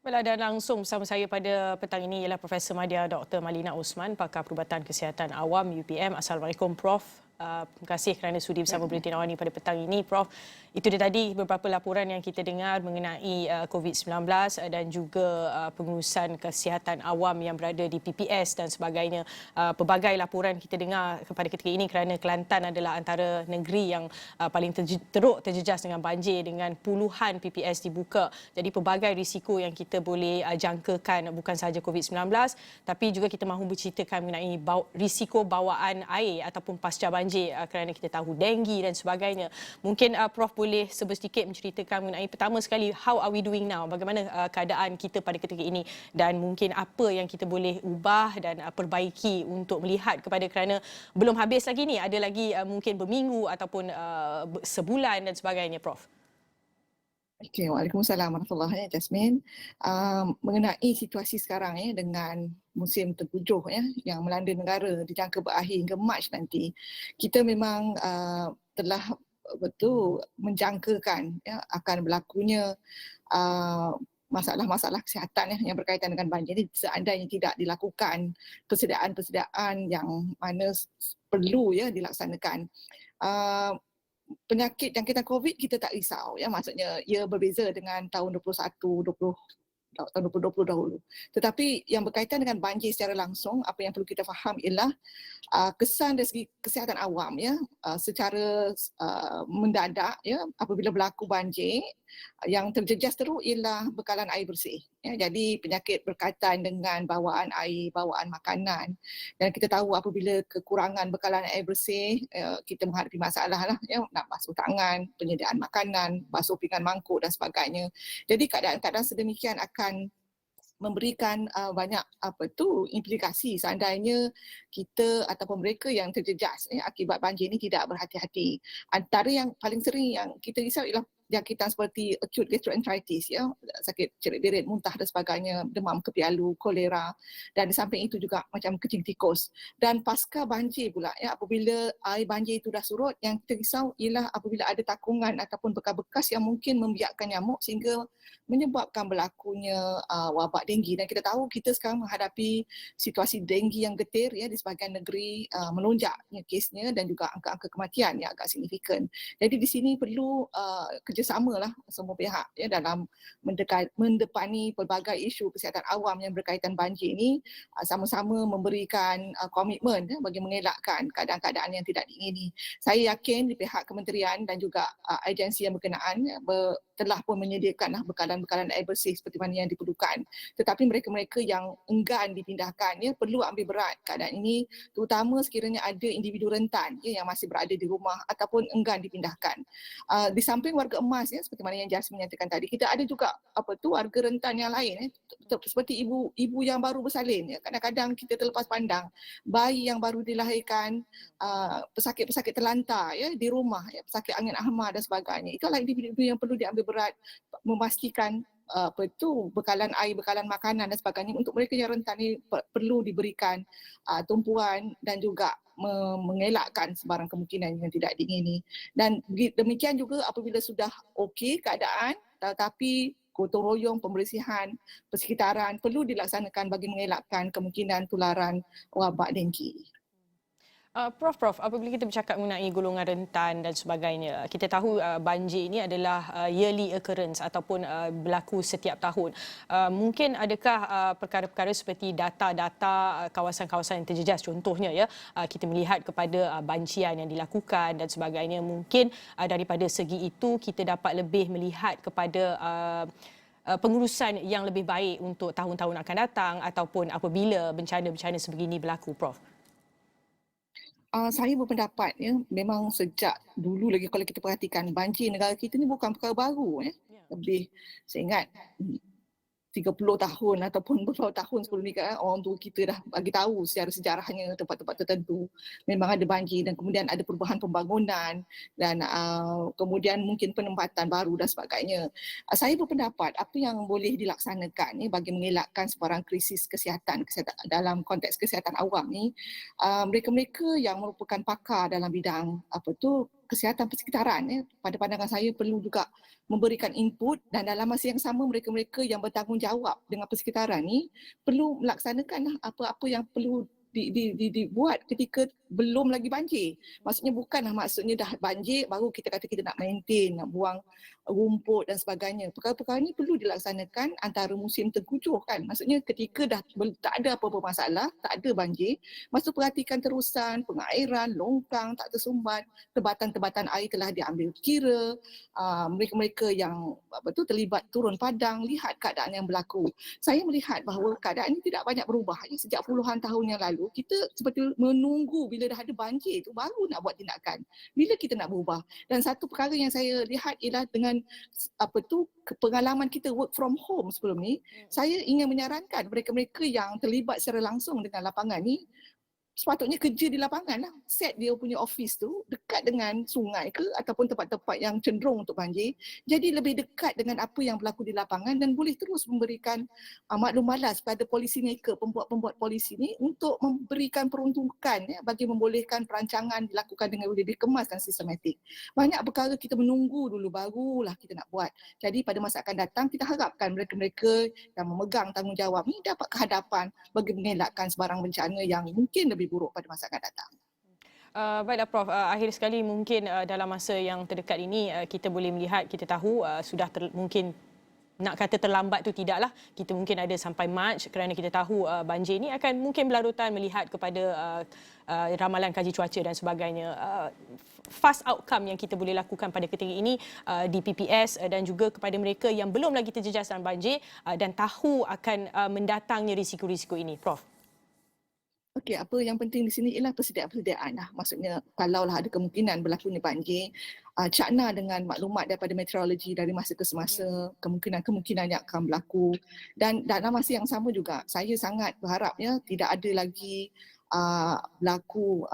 Dan langsung bersama saya pada petang ini ialah Profesor Madya Dr. Malina Osman, pakar perubatan kesihatan awam UPM. Assalamualaikum Prof. Terima kasih kerana sudi bersama Bulletin Awal ini pada petang ini, Prof. Itu dia tadi beberapa laporan yang kita dengar mengenai COVID-19 dan juga pengurusan kesihatan awam yang berada di PPS dan sebagainya. Pelbagai laporan kita dengar kepada ketika ini kerana Kelantan adalah antara negeri yang paling teruk terjejas dengan banjir, dengan puluhan PPS dibuka. Jadi pelbagai risiko yang kita boleh jangkakan, bukan sahaja COVID-19 tapi juga kita mahu berceritakan mengenai risiko bawaan air ataupun pasca banjir kerana kita tahu denggi dan sebagainya. Mungkin Prof boleh sedikit menceritakan mengenai pertama sekali, how are we doing now? Bagaimana keadaan kita pada ketika ini dan mungkin apa yang kita boleh ubah dan perbaiki untuk melihat kepada, kerana belum habis lagi ni, ada lagi mungkin berminggu ataupun sebulan dan sebagainya, Prof. Okey, Waalaikumsalam warahmatullahi wabarakatuh, Jasmine. Mengenai situasi sekarang dengan musim tengkujuh yang melanda negara dijangka berakhir hingga Mac nanti, kita memang telah betul menjangkakan akan berlakunya masalah-masalah kesihatan yang berkaitan dengan banjir ini seandainya tidak dilakukan persediaan-persediaan yang mana perlu dilaksanakan. Penyakit jangkitan COVID kita tak risau, maksudnya ia berbeza dengan tahun 21, 20 tahun 2020 dahulu. Tetapi yang berkaitan dengan banjir secara langsung, apa yang perlu kita faham ialah kesan dari segi kesihatan awam secara mendadak apabila berlaku banjir, yang terjejas teruk ialah bekalan air bersih. Jadi penyakit berkaitan dengan bawaan air, bawaan makanan, dan kita tahu apabila kekurangan bekalan air bersih, kita menghadapi masalah lah, nak basuh tangan, penyediaan makanan, basuh pinggan mangkuk dan sebagainya. Jadi keadaan-keadaan sedemikian akan memberikan banyak implikasi seandainya kita ataupun mereka yang terjejas akibat banjir ini tidak berhati-hati. Antara yang paling sering yang kita risau ialah jangkitan seperti acute gastroenteritis, sakit cerit birit, muntah dan sebagainya, demam kepialu, kolera, dan di samping itu juga macam kencing tikus. Dan pasca banjir pula, apabila air banjir itu dah surut, yang kita risau ialah apabila ada takungan ataupun bekas-bekas yang mungkin membiakkan nyamuk sehingga menyebabkan berlakunya wabak denggi. Dan kita tahu kita sekarang menghadapi situasi denggi yang getir di sebahagian negeri, melonjaknya kesnya dan juga angka-angka kematian yang agak signifikan. Jadi di sini perlu kerjasamalah semua pihak dalam mendepani pelbagai isu kesihatan awam yang berkaitan banjir ini, sama-sama memberikan komitmen bagi mengelakkan keadaan-keadaan yang tidak diingini. Saya yakin di pihak kementerian dan juga agensi yang berkenaan telah pun menyediakan bekalan-bekalan air bersih seperti mana yang diperlukan. Tetapi mereka-mereka yang enggan dipindahkan perlu ambil berat keadaan ini, terutama sekiranya ada individu rentan yang masih berada di rumah ataupun enggan dipindahkan. Di samping warga emas seperti mana yang Jasmine nyatakan tadi, kita ada juga warga rentan yang lain seperti ibu yang baru bersalin. Kadang-kadang kita terlepas pandang bayi yang baru dilahirkan, pesakit-pesakit terlantar di rumah, pesakit angin ahmar dan sebagainya. Itulah individu yang perlu diambil berat, memastikan bekalan air, bekalan makanan dan sebagainya untuk mereka yang rentan ini perlu diberikan tumpuan dan juga mengelakkan sebarang kemungkinan yang tidak diingini. Dan demikian juga apabila sudah okey keadaan, tetapi gotong royong pembersihan persekitaran perlu dilaksanakan bagi mengelakkan kemungkinan tularan wabak denggi. Prof, apabila kita bercakap mengenai golongan rentan dan sebagainya, kita tahu banjir ini adalah yearly occurrence ataupun berlaku setiap tahun. Mungkin adakah perkara-perkara seperti data-data kawasan-kawasan yang terjejas, contohnya kita melihat kepada bancian yang dilakukan dan sebagainya, mungkin daripada segi itu kita dapat lebih melihat kepada pengurusan yang lebih baik untuk tahun-tahun akan datang ataupun apabila bencana-bencana sebegini berlaku, Prof. Saya berpendapat memang sejak dulu lagi kalau kita perhatikan banjir negara kita ni bukan perkara baru lebih saya ingat 30 tahun ataupun beberapa tahun sebelum ni orang tua kita dah bagi tahu secara sejarahnya tempat-tempat tertentu memang ada banjir dan kemudian ada perubahan pembangunan dan kemudian mungkin penempatan baru dan sebagainya. Saya berpendapat apa yang boleh dilaksanakan bagi mengelakkan sebarang krisis kesihatan dalam konteks kesihatan awam ni, mereka-mereka yang merupakan pakar dalam bidang kesihatan persekitaran pada pandangan saya perlu juga memberikan input, dan dalam masa yang sama mereka-mereka yang bertanggungjawab dengan persekitaran ni perlu melaksanakan apa-apa yang perlu dibuat ketika belum lagi banjir. Maksudnya bukanlah maksudnya dah banjir baru kita kata kita nak maintain, nak buang rumput dan sebagainya. Perkara-perkara ni perlu dilaksanakan antara musim tengkujuh kan. Maksudnya ketika dah tak ada apa-apa masalah, tak ada banjir, masa perhatikan terusan, pengairan, longkang tak tersumbat, tebatan-tebatan air telah diambil kira, mereka-mereka yang terlibat turun padang, lihat keadaan yang berlaku. Saya melihat bahawa keadaan ini tidak banyak berubah. Sejak puluhan tahun yang lalu, kita seperti menunggu bila dah ada banjir tu baru nak buat tindakan. Bila kita nak berubah? Dan satu perkara yang saya lihat ialah dengan pengalaman kita work from home sebelum ni, saya ingin menyarankan mereka-mereka yang terlibat secara langsung dengan lapangan ni sepatutnya kerja di lapangan lah. Set dia punya office tu dekat dengan sungai ke ataupun tempat-tempat yang cenderung untuk banjir. Jadi lebih dekat dengan apa yang berlaku di lapangan dan boleh terus memberikan maklum malas pada policy maker, pembuat-pembuat polisi ni untuk memberikan peruntukan bagi membolehkan perancangan dilakukan dengan lebih kemas dan sistematik. Banyak perkara kita menunggu dulu barulah kita nak buat. Jadi pada masa akan datang kita harapkan mereka-mereka yang memegang tanggungjawab ni dapat kehadapan bagi mengelakkan sebarang bencana yang mungkin lebih buruk pada masa akan datang. Baiklah Prof, akhir sekali mungkin dalam masa yang terdekat ini kita boleh melihat, kita tahu sudah mungkin nak kata terlambat tu tidaklah, kita mungkin ada sampai Mac kerana kita tahu banjir ini akan mungkin berlarutan melihat kepada ramalan kaji cuaca dan sebagainya. Fast outcome yang kita boleh lakukan pada ketika ini di PPS dan juga kepada mereka yang belum lagi terjejas dalam banjir dan tahu akan mendatangnya risiko-risiko ini, Prof. Okey, apa yang penting di sini ialah persediaan lah. Maksudnya kalaulah ada kemungkinan berlakunya banjir, cakna dengan maklumat daripada meteorologi dari masa ke semasa, kemungkinan-kemungkinan yang akan berlaku. Dan dalam masa yang sama juga, saya sangat berharapnya tidak ada lagi berlaku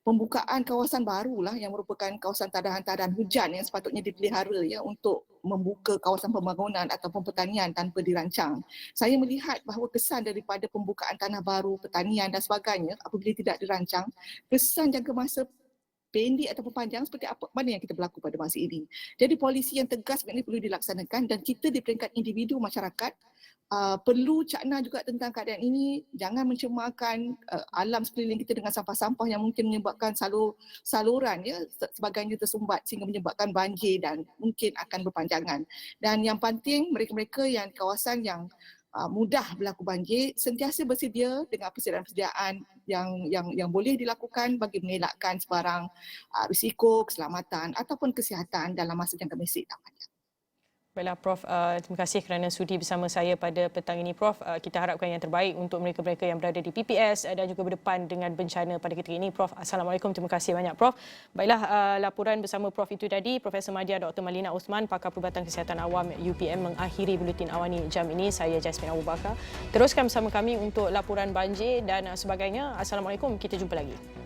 pembukaan kawasan barulah yang merupakan kawasan tadahan-tadahan hujan yang sepatutnya dipelihara untuk membuka kawasan pembangunan ataupun pertanian tanpa dirancang. Saya melihat bahawa kesan daripada pembukaan tanah baru, pertanian dan sebagainya apabila tidak dirancang, kesan jangka masa pendek ataupun panjang seperti mana yang kita berlaku pada masa ini. Jadi polisi yang tegas ini perlu dilaksanakan dan kita di peringkat individu masyarakat perlu cakna juga tentang keadaan ini. Jangan mencemarkan alam sekeliling kita dengan sampah-sampah yang mungkin menyebabkan saluran sebagainya tersumbat sehingga menyebabkan banjir dan mungkin akan berpanjangan. Dan yang penting mereka-mereka yang di kawasan yang mudah berlaku banjir sentiasa bersedia dengan persediaan-persediaan yang boleh dilakukan bagi mengelakkan sebarang risiko keselamatan ataupun kesihatan dalam masa jangka pendek dan panjang. Baiklah Prof, terima kasih kerana sudi bersama saya pada petang ini Prof. Kita harapkan yang terbaik untuk mereka-mereka yang berada di PPS dan juga berdepan dengan bencana pada ketika ini Prof. Assalamualaikum, terima kasih banyak Prof. Baiklah, laporan bersama Prof itu tadi, Profesor Madya Dr. Malina Osman, Pakar Perubatan Kesihatan Awam UPM mengakhiri buletin awani jam ini. Saya Jasmine Abu Bakar. Teruskan bersama kami untuk laporan banjir dan sebagainya. Assalamualaikum, kita jumpa lagi.